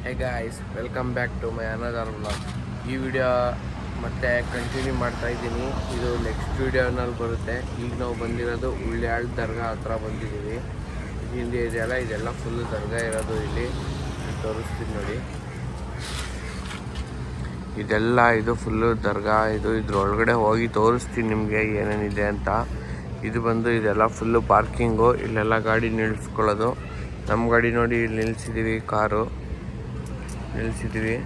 Hey guys, welcome back to my another vlog. ಈ video ಮತ್ತೆ continue ಮಾಡ್ತಾ ಇದ್ದೀನಿ. ಇದು ನೆಕ್ಸ್ಟ್ ವಿಡಿಯೋನಲ್ಲಿ ಬರುತ್ತೆ. ಈಗ ನಾವು ಬಂದಿರೋದು ಉಳ್ಳ್ಯಾಳ್ ದರ್ಗಾ ಹತ್ರ ಬಂದಿದ್ದೀವಿ. ಹಿಂದೆ ಇದೆಲ್ಲ ಫುಲ್ಲು ದರ್ಗಾ ಇರೋದು. ಇಲ್ಲಿ ತೋರಿಸ್ತೀನಿ ನೋಡಿ. ಇದು ಫುಲ್ಲು ದರ್ಗಾ. ಇದ್ರೊಳಗಡೆ ಹೋಗಿ ತೋರಿಸ್ತೀನಿ ನಿಮಗೆ ಏನೇನಿದೆ ಅಂತ. ಇದೆಲ್ಲ ಫುಲ್ಲು ಪಾರ್ಕಿಂಗು. ಇಲ್ಲೆಲ್ಲ ಗಾಡಿ ನಿಲ್ಲಿಸ್ಕೊಳ್ಳೋದು. ನಮ್ಮ ಗಾಡಿ ನೋಡಿ ಇಲ್ಲಿ ನಿಲ್ಲಿಸಿದ್ದೀವಿ, ಕಾರು ನಿಲ್ಲಿಸಿದ್ದೀವಿ.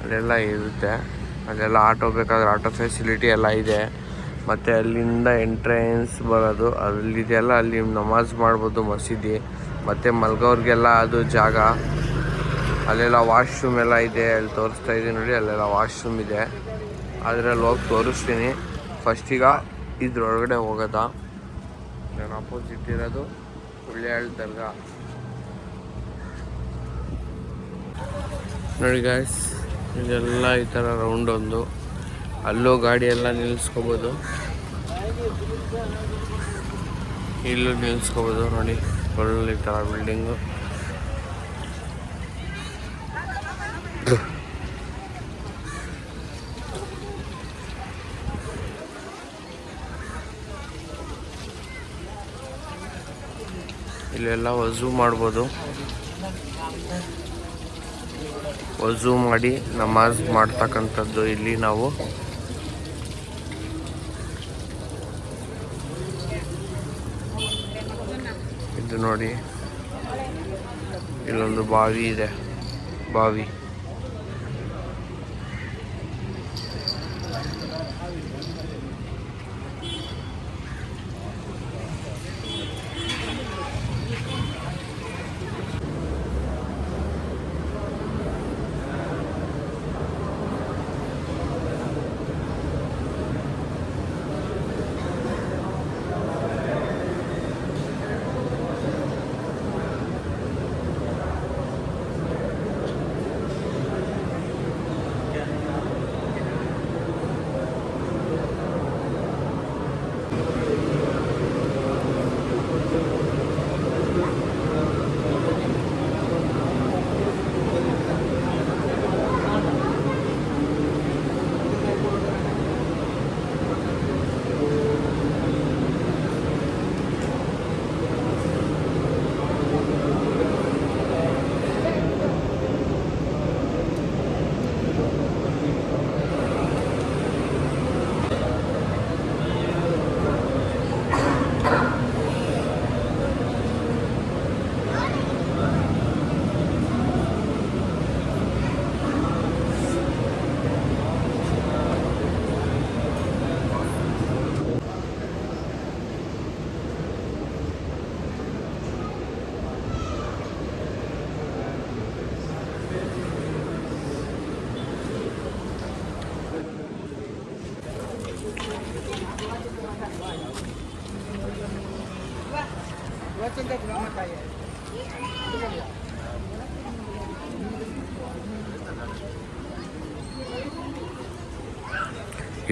ಅಲ್ಲೆಲ್ಲ ಇರುತ್ತೆ. ಅಲ್ಲೆಲ್ಲ ಆಟೋ ಬೇಕಾದ್ರೆ ಆಟೋ ಫೆಸಿಲಿಟಿ ಎಲ್ಲ ಇದೆ. ಮತ್ತು ಅಲ್ಲಿಂದ ಎಂಟ್ರೆನ್ಸ್ ಬರೋದು ಅಲ್ಲಿದೆಲ್ಲ, ಅಲ್ಲಿ ನಮಾಜ್ ಮಾಡ್ಬೋದು ಮಸೀದಿ. ಮತ್ತು ಮಲ್ಗೋರಿಗೆಲ್ಲ ಅದು ಜಾಗ. ಅಲ್ಲೆಲ್ಲ ವಾಶ್ರೂಮ್ ಎಲ್ಲ ಇದೆ. ಅಲ್ಲಿ ತೋರಿಸ್ತಾ ಇದ್ದೀನಿ ನೋಡಿ, ಅಲ್ಲೆಲ್ಲ ವಾಶ್ರೂಮ್ ಇದೆ. ಅದರಲ್ಲಿ ಹೋಗಿ ತೋರಿಸ್ತೀನಿ. ಫಸ್ಟೀಗ ಇದ್ರೊಳಗಡೆ ಹೋಗೋದಾ. ನಾನು ಆಪೋಸಿಟ್ ಇರೋದು ಉಳ್ಳ್ಯಾಳ್ ದರ್ಗಾ ನೋಡಿ ಗಾಯ್ಸ್. ಇದೆಲ್ಲ ಈ ಥರ ರೌಂಡ್ ಒಂದು. ಅಲ್ಲೂ ಗಾಡಿ ಎಲ್ಲ ನಿಲ್ಲಿಸ್ಕೋಬೋದು, ಇಲ್ಲೂ ನಿಲ್ಲಿಸ್ಕೋಬೋದು ನೋಡಿ. ಒಳ್ಳೆ ಈ ಥರ ಬಿಲ್ಡಿಂಗು. ಇಲ್ಲೆಲ್ಲ ವಜೂ ಮಾಡ್ಬೋದು. ವಜೂ ಮಾಡಿ ನಮಾಜ್ ಮಾಡ್ತಕ್ಕಂಥದ್ದು ಇಲ್ಲಿ ನಾವು. ಇದು ನೋಡಿ, ಇಲ್ಲೊಂದು ಬಾವಿ ಇದೆ. ಬಾವಿ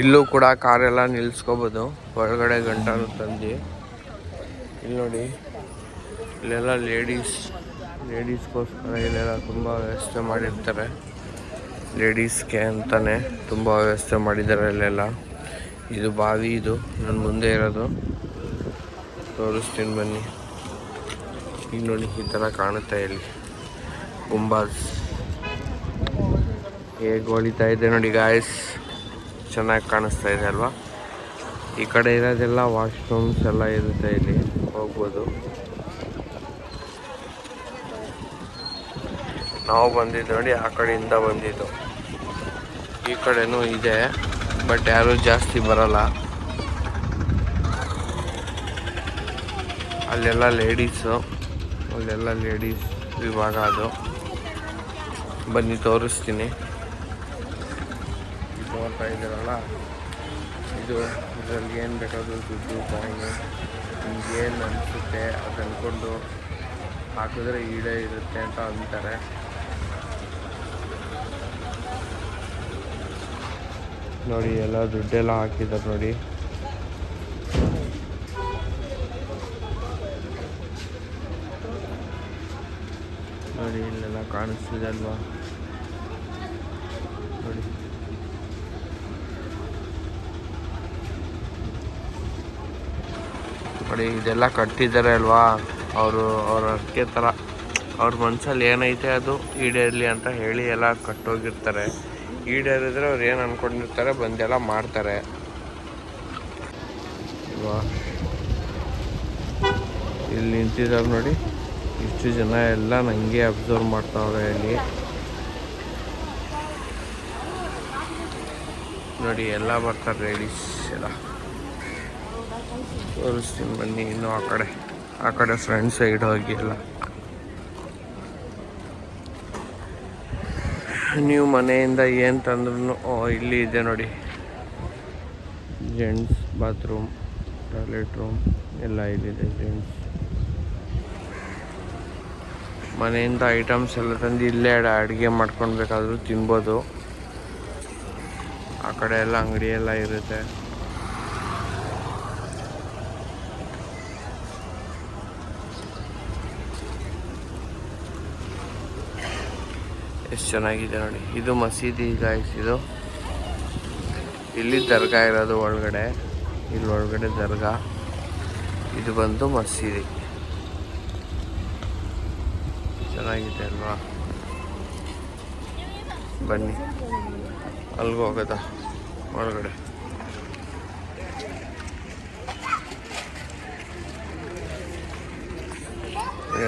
ಇಲ್ಲೂ ಕೂಡ ಕಾರೆಲ್ಲ ನಿಲ್ಲಿಸ್ಕೋಬೋದು. ಒಳಗಡೆ ಗಂಟಲು ತಂದು ಇಲ್ಲಿ ನೋಡಿ, ಇಲ್ಲೆಲ್ಲ ಲೇಡೀಸ್ಗೋಸ್ಕರ ಇಲ್ಲೆಲ್ಲ ತುಂಬ ವ್ಯವಸ್ಥೆ ಮಾಡಿರ್ತಾರೆ. ಲೇಡೀಸ್ಗೆ ಅಂತಲೇ ತುಂಬ ವ್ಯವಸ್ಥೆ ಮಾಡಿದ್ದಾರೆ ಇಲ್ಲೆಲ್ಲ. ಇದು ಬಾವಿ. ಇದು ನನ್ನ ಮುಂದೆ ಇರೋದು ತೋರಿಸ್ತೀನಿ ಬನ್ನಿ. ಈಗ ನೋಡಿ, ಈ ಥರ ಕಾಣುತ್ತೆ ಇಲ್ಲಿ ಗುಂಬಾಜ್ ಹೇಗೆ ಹೊಳಿತಾ ಇದೆ ನೋಡಿ ಗಾಯ್ಸ್. ಚೆನ್ನಾಗಿ ಕಾಣಿಸ್ತಾ ಇದೆ ಅಲ್ವಾ. ಈ ಕಡೆ ಇರೋದೆಲ್ಲ ವಾಶ್ರೂಮ್ಸ್ ಎಲ್ಲ ಇರುತ್ತೆ. ಇಲ್ಲಿ ಹೋಗ್ಬೋದು. ನಾವು ಬಂದಿದ್ದು ನೋಡಿ, ಆ ಕಡೆಯಿಂದ ಬಂದಿದ್ದು. ಈ ಕಡೆನೂ ಇದೆ, ಬಟ್ ಯಾರೂ ಜಾಸ್ತಿ ಬರಲ್ಲ. ಅಲ್ಲೆಲ್ಲ ಲೇಡೀಸ್ ವಿಭಾಗ. ಅದು ಬನ್ನಿ ತೋರಿಸ್ತೀನಿ. ನೋಡ್ತಾ ಇದ್ದೀರಲ್ಲ, ಇದರಲ್ಲಿ ಏನು ಬೇಕಾದರೂ ದುಡ್ಡು ಕಾಯಿನು ನಿಮ್ಗೇನು ಅನಿಸುತ್ತೆ ಅದು ಅಂದ್ಕೊಂಡು ಹಾಕಿದ್ರೆ ಈಡೇ ಇರುತ್ತೆ ಅಂತ ಅಂತಾರೆ. ನೋಡಿ, ಎಲ್ಲ ದುಡ್ಡೆಲ್ಲ ಹಾಕಿದ್ದಾರೆ ನೋಡಿ. ನೋಡಿ ನೋಡಿ ಇಲ್ಲೆಲ್ಲ ಕಾಣಿಸ್ತಿದೆ ಅಲ್ವಾ, ನೋಡಿ ನೋಡಿ ಇದೆಲ್ಲ ಕಟ್ಟಿದ್ದಾರೆ ಅಲ್ವಾ, ಅವ್ರ ಅರ್ಕೆ ಥರ ಅವ್ರ ಮನಸ್ಸಲ್ಲಿ ಏನೈತೆ ಅದು ಈಡೇರಲಿ ಅಂತ ಹೇಳಿ ಎಲ್ಲ ಕಟ್ಟೋಗಿರ್ತಾರೆ. ಈಡೇರಿದ್ರೆ ಅವ್ರು ಏನು ಅಂದ್ಕೊಂಡಿರ್ತಾರೆ ಬಂದೆಲ್ಲ ಮಾಡ್ತಾರೆ. ಇಲ್ಲಿ ನಿಂತಿದ್ದಾರೆ ನೋಡಿ, ಇಷ್ಟು ಜನ ಎಲ್ಲ ನನಗೆ ಅಬ್ಸರ್ವ್ ಮಾಡ್ತಾವ್ರೆ. ಇಲ್ಲಿ ನೋಡಿ ಎಲ್ಲ ಬರ್ತಾರೆ ಲೇಡೀಸ್ ಎಲ್ಲ. ತೋರಿಸ್ತೀನಿ ಬನ್ನಿ. ಇನ್ನು ಆ ಕಡೆ ಫ್ರಂಟ್ ಸೈಡ್ ಹೋಗಿ ಎಲ್ಲ ನೀವು ಮನೆಯಿಂದ ಏನು ತಂದ್ರೂ ಇಲ್ಲಿ ಇದೆ ನೋಡಿ, ಜೆಂಟ್ಸ್ ಬಾತ್ರೂಮ್, ಟಾಯ್ಲೆಟ್ ರೂಮ್ ಎಲ್ಲ ಇಲ್ಲಿದೆ. ಜೆಂಟ್ಸ್ ಮನೆಯಿಂದ ಐಟಮ್ಸ್ ಎಲ್ಲ ತಂದು ಇಲ್ಲೇ ಅಡುಗೆ ಮಾಡ್ಕೊಳ್ಬೇಕಾದ್ರೂ ತಿನ್ಬೋದು. ಆ ಕಡೆ ಎಲ್ಲ ಅಂಗಡಿ ಎಲ್ಲ ಇರುತ್ತೆ. ಎಷ್ಟು ಚೆನ್ನಾಗಿದೆ ನೋಡಿ. ಇದು ಮಸೀದಿ ಗಾಯ್ಸ್. ಇದು ಇಲ್ಲಿ ದರ್ಗಾ ಇರೋದು ಒಳಗಡೆ, ಇಲ್ಲಿ ಒಳಗಡೆ ದರ್ಗಾ, ಇದು ಬಂದು ಮಸೀದಿ. ಚೆನ್ನಾಗಿದೆ ಅಲ್ವಾ? ಬನ್ನಿ ಅಲ್ಲಿಗೆ ಹೋಗೋದಾ ಒಳಗಡೆ.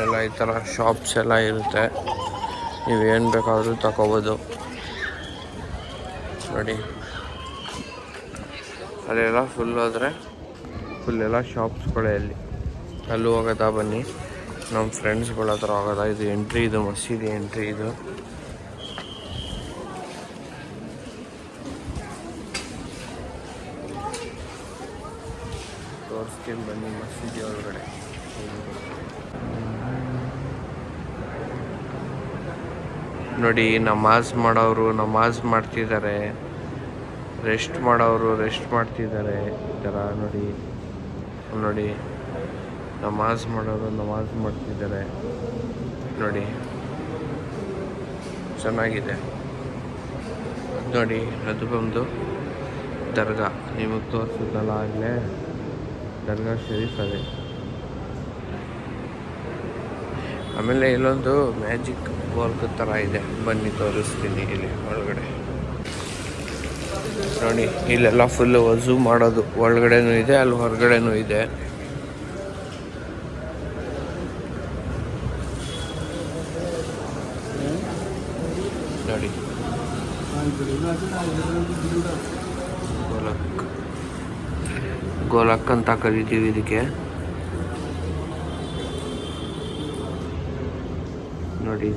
ಎಲ್ಲ ಈ ಥರ ಶಾಪ್ಸ್ ಎಲ್ಲ ಇರುತ್ತೆ, ನೀವೇನು ಬೇಕಾದರೂ ತಗೋಬೋದು. ನೋಡಿ ಅಲ್ಲೆಲ್ಲ ಫುಲ್ ಹೋದರೆ ಫುಲ್ಲೆಲ್ಲ ಶಾಪ್ಸ್ಗಳೇ. ಅಲ್ಲಿ ಹೋಗೋದಾ ಬನ್ನಿ, ನಮ್ಮ ಫ್ರೆಂಡ್ಸ್ಗಳ ಹತ್ರ ಹೋಗೋದಾ. ಇದು ಎಂಟ್ರಿ, ಇದು ಮಸೀದಿ ಎಂಟ್ರಿ. ಇದು ತೋರಿಸ್ತೀನಿ ಬನ್ನಿ ಮಸೀದಿ ಒಳಗಡೆ. ನೋಡಿ ನಮಾಜ್ ಮಾಡೋರು ನಮಾಜ್ ಮಾಡ್ತಿದ್ದಾರೆ, ರೆಸ್ಟ್ ಮಾಡೋರು ರೆಸ್ಟ್ ಮಾಡ್ತಿದ್ದಾರೆ. ಈ ಥರ ನೋಡಿ ನೋಡಿ ನಮಾಜ್ ಮಾಡೋರು ನಮಾಜ್ ಮಾಡ್ತಿದ್ದಾರೆ ನೋಡಿ, ಚೆನ್ನಾಗಿದೆ ನೋಡಿ. ಅದು ಬಂದು ದರ್ಗಾ, ನಿಮಗೆ ತೋರಿಸಿದ್ನಲ್ಲ ಆಗಲೇ, ದರ್ಗಾ ಶರೀಫ್ ಅದೇ. ಆಮೇಲೆ ಇಲ್ಲೊಂದು ಮ್ಯಾಜಿಕ್ ವರ್ಕ್ ಥರ ಇದೆ, ಬನ್ನಿ ತೋರಿಸ್ತೀನಿ. ಇಲ್ಲಿ ಒಳಗಡೆ ನೋಡಿ, ಇಲ್ಲೆಲ್ಲ ಫುಲ್ಲು ವಜು ಮಾಡೋದು ಒಳಗಡೆನೂ ಇದೆ, ಅಲ್ಲಿ ಹೊರಗಡೆನೂ ಇದೆ. ನೋಡಿ ಗೋಲಕ್ ಅಂತ ಕರಿತೀವಿ ಇದಕ್ಕೆ. ನೋಡಿ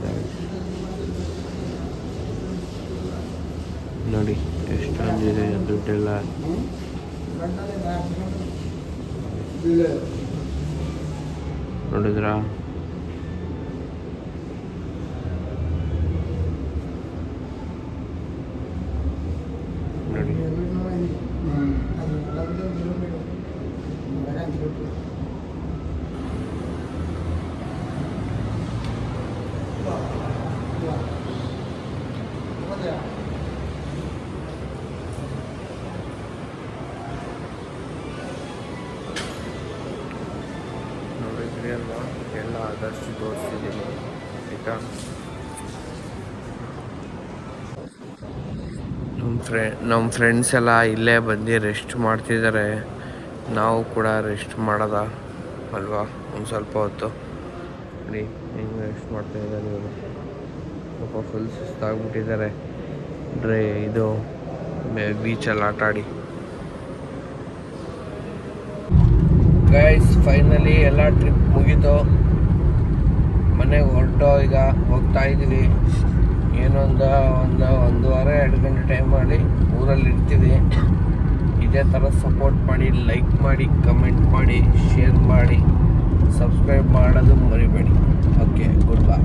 ನೋಡಿ ಎಷ್ಟೊಂದಿದೆ ದುಡ್ಡೆಲ್ಲ. ನೋಡಿದ್ರಾ? ನೋಡಿ ನೋಡಿದ್ರಿ ಅಲ್ವಾ? ಎಲ್ಲ ಆದಷ್ಟು ತೋರಿಸ್ತಿದ್ದೀನಿ ಆಯಿತಾ. ನಮ್ಮ ಫ್ರೆಂಡ್ಸ್ ಎಲ್ಲ ಇಲ್ಲೇ ಬಂದು ರೆಸ್ಟ್ ಮಾಡ್ತಿದ್ದಾರೆ. ನಾವು ಕೂಡ ರೆಸ್ಟ್ ಮಾಡೋದ ಅಲ್ವಾ ಒಂದು ಸ್ವಲ್ಪ ಹೊತ್ತು. ನೋಡಿ ಹೆಂಗೆ ರೆಸ್ಟ್ ಮಾಡ್ತಾಯಿದ್ದಾರೆ ಇವರು. ಸ್ವಲ್ಪ ಫುಲ್ ಸುಸ್ತಾಗ್ಬಿಟ್ಟಿದ್ದಾರೆ ಇದು ಬೀಚಲ್ಲಿ ಆಟ ಆಡಿ. ಗೈಸ್ ಫೈನಲಿ ಎಲ್ಲ ಟ್ರಿಪ್ ಮುಗೀತು, ಮನೆಗೆ ಹೊರಟೋ. ಈಗ ಹೋಗ್ತಾ ಇದ್ದೀವಿ. ಒಂದು ವಾರ 2 ಗಂಟೆ ಟೈಮ್ ಮಾಡಿ ಊರಲ್ಲಿ ಇರ್ತೀವಿ. ಇದೇ ಥರ ಸಪೋರ್ಟ್ ಮಾಡಿ, ಲೈಕ್ ಮಾಡಿ, ಕಮೆಂಟ್ ಮಾಡಿ, ಶೇರ್ ಮಾಡಿ, ಸಬ್ಸ್ಕ್ರೈಬ್ ಮಾಡೋದು ಮರಿಬೇಡಿ. Okay, good bye.